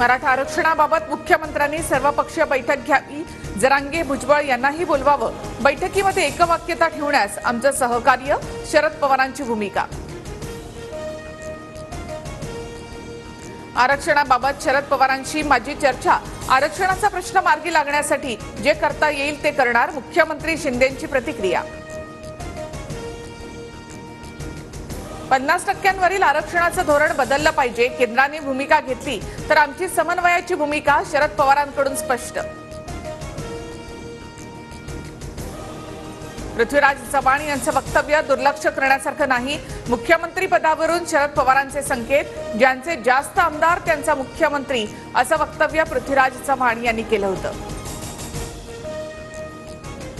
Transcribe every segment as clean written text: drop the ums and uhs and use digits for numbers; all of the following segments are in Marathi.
मराठा आरक्षणाबाबत मुख्यमंत्र्यांनी सर्वपक्षीय बैठक घ्यावी, जरांगे भुजबळ यांनाही बोलवावं, बैठकीमध्ये एकवाक्यता ठेवण्यास आमचं सहकार्य, शरद पवारांची भूमिका। आरक्षणाबाबत शरद पवारांशी माझी चर्चा, आरक्षणाचा प्रश्न मार्गी लागण्यासाठी जे करता येईल ते करणार, मुख्यमंत्री शिंदेंची प्रतिक्रिया। 50% आरक्षणाचं धोरण बदललं पाहिजे, केंद्राने भूमिका घेतली तर आमची समन्वयाची भूमिका, शरद पवारांकडून स्पष्ट। पृथ्वीराज चव्हाण यांचं वक्तव्य दुर्लक्ष करण्यासारखं नाही, मुख्यमंत्री पदावरून शरद पवारांचे संकेत, ज्यांचे जास्त आमदार त्यांचा मुख्यमंत्री, असं वक्तव्य पृथ्वीराज चव्हाण यांनी केलं होतं।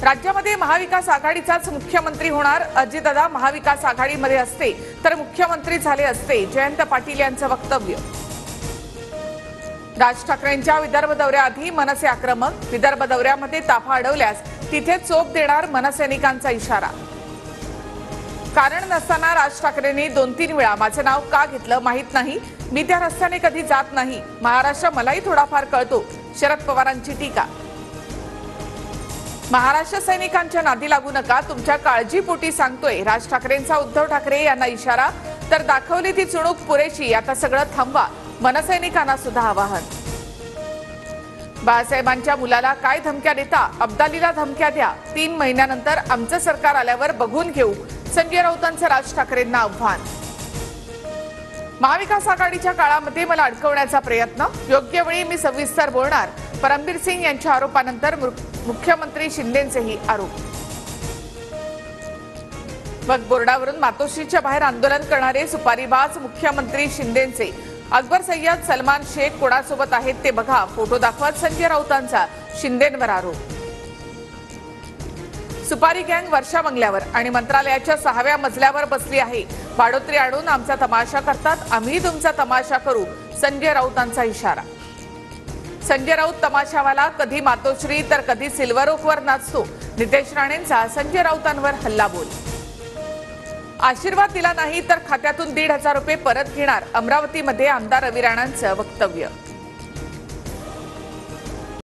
राज्यामध्ये महाविकास आघाडीचाच मुख्यमंत्री होणार, अजितदादा महाविकास आघाडीमध्ये असते तर मुख्यमंत्री झाले असते, जयंत पाटील यांचं वक्तव्य। राज ठाकरेंच्या विदर्भ दौऱ्याआधी मनसे आक्रमक, विदर्भ दौऱ्यामध्ये ताफा अडवल्यास तिथे चोप देणार, मनसैनिकांचा इशारा। कारण नसताना राज ठाकरेंनी 2-3 वेळा माझं नाव का घेतलं माहित नाही, मी त्या रस्त्याने कधी जात नाही, महाराष्ट्र मलाही थोडाफार कळतो, शरद पवारांची टीका। महाराष्ट्र सैनिकांच्या नादी लागू नका, तुमच्या काळजीपोटी सांगतोय, राज ठाकरेंचा उद्धव ठाकरे यांना इशारा। तर दाखवली ती चुणूक पुरेशी, आता सगळं थांबवा, मनसैनिकांना सुद्धा आवाहन। बाळासाहेबांच्या मुलाला काय धमक्या देता, अब्दालीला धमक्या द्या, 3 महिन्यानंतर आमचं सरकार आल्यावर बघून घेऊ, संजय राऊतांचं राज ठाकरेंना आव्हान। महाविकास आघाडीच्या काळामध्ये मला अडकवण्याचा प्रयत्न, योग्य वेळी मी सविस्तर बोलणार, परमबीर सिंग यांच्या आरोपानंतर मुख्यमंत्री शिंदेंचेही आरोप। वक्फ बोर्डावरून मातोश्रीच्या बाहेर आंदोलन करणारे सुपारीबाज मुख्यमंत्री शिंदेंचे, अकबर सय्यद, सलमान शेख कोणासोबत आहेत ते बघा, फोटो दाखवत संजय राऊतांचा शिंदेंवर आरोप। सुपारी गँग वर्षा बंगल्यावर आणि मंत्रालयाच्या 6व्या मजल्यावर बसली आहे, बाडोत्री आणून आमचा तमाशा करतात, आम्ही तुमचा तमाशा करू, संजय राऊतांचा इशारा। संजय राऊत तमाशावाला, कधी मातोश्री तर कधी सिल्वर ओकवर नाचतो, नितेश राणेंचा संजय राऊतांवर हल्लाबोल। आशीर्वाद दिला नाही तर खात्यातून 1,500 रुपये परत घेणार, अमरावतीमध्ये आमदार रवी राणांचं वक्तव्य।